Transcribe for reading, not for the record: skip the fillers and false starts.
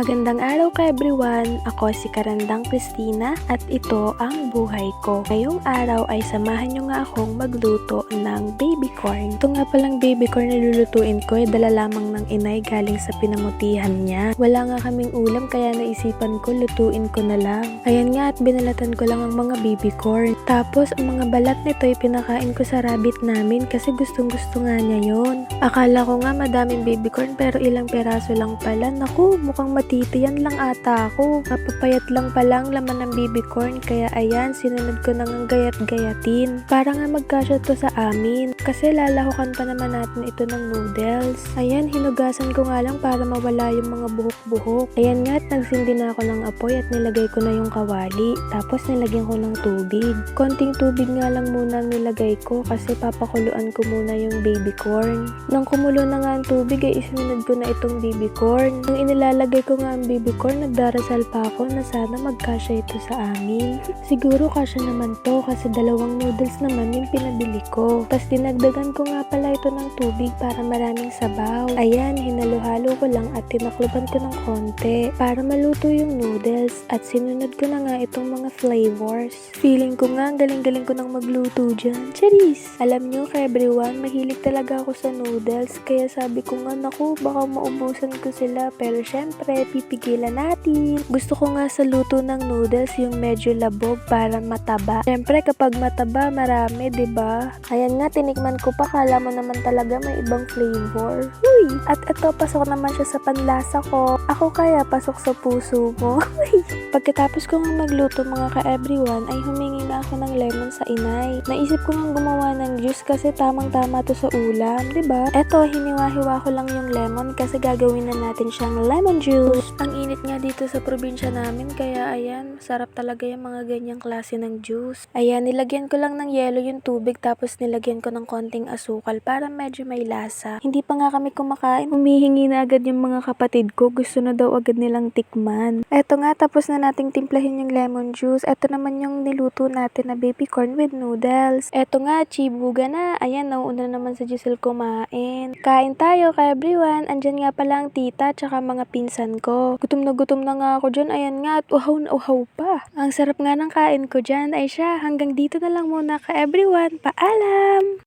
Magandang araw ka everyone! Ako si Karandang Christina at ito ang buhay ko. Ngayong araw ay samahan nyo nga akong magluto ng baby corn. Ito nga palang baby corn na lulutuin ko ay dala lamang ng inay galing sa pinamutihan niya. Wala nga kaming ulam kaya naisipan ko lutuin ko na lang. Ayan nga at binalatan ko lang ang mga baby corn. Tapos ang mga balat nito ay pinakain ko sa rabbit namin kasi gustong gusto nga niya yon. Akala ko nga madaming baby corn pero ilang peraso lang pala. Naku, mukhang matitiyan lang ata ako. Mapapayat lang pala ang laman ng baby corn kaya ayan, sinunod ko nang gayat-gayatin. Para nga magkasya to sa amin. Kasi lalahukan pa naman natin ito ng noodles. Ayan, hinugasan ko nga lang para mawala yung mga buhok-buhok. Ayan nga at nagsindi na ako ng apoy at nilagay ko na yung kawali. Tapos nilagyan ko ng tubig. Konting tubig nga lang muna ang nilagay ko kasi papakuluan ko muna yung baby corn. Nang kumulo na nga ang tubig ay isinunod ko na itong baby corn. Nung inilalagay ko nga ang baby corn, nagdarasal pa ako na sana magkasya ito sa amin. Siguro kasya naman to kasi dalawang noodles naman yung pinabili ko. Tapos dinagdagan ko nga pala ito ng tubig para maraming sabaw. Ayan, hinalo-halo ko lang at tinakluban ko ng konti para maluto yung noodles at sinunod ko na nga itong mga flavors. Feeling ko nga ang galing-galing ko nang magluto dyan. Charis! Alam nyo ka everyone, mahilig talaga ako sa noodles kaya sabi ko nga naku baka maubusan ko sila pero syempre pipigilan natin. Gusto ko nga sa luto ng noodles yung medyo labog para mataba. Syempre kapag mataba marami, 'di ba? Ayan nga tinikman ko pa, kala mo naman talaga may ibang flavor. Huy! At ito pasok naman siya sa panlasa ko. Ako kaya pasok sa puso mo. Pagkatapos ko nga magluto mga ka-everyone ay humingi na ako ng lemon sa inay. Naisip ko nga gumawa ng juice kasi tamang-tama to sa ulam, 'di ba? Eto, hiniwa-hiwa ko lang yung lemon kasi gagawin na natin siyang lemon juice. Ang init nga dito sa probinsya namin kaya ayan, masarap talaga yung mga ganyang klase ng juice. Ayan, nilagyan ko lang ng yelo yung tubig tapos nilagyan ko ng konting asukal para medyo may lasa. Hindi pa nga kami kumakain, humihingi na agad yung mga kapatid ko. Gusto na daw agad nilang tikman. Eto nga, tapos na nating timplahin yung lemon juice. Eto naman yung niluto natin na baby corn with noodles. Eto nga, chibuga na. Ayan, nauuna naman sa Giselle kumain. Kain tayo ka everyone. Andyan nga pala ang tita tsaka mga pinsan ko. Gutom na nga ako dyan. Ayan nga at uhaw na uhaw pa. Ang sarap nga ng kain ko dyan. Ay siya, hanggang dito na lang muna ka everyone. Paalam!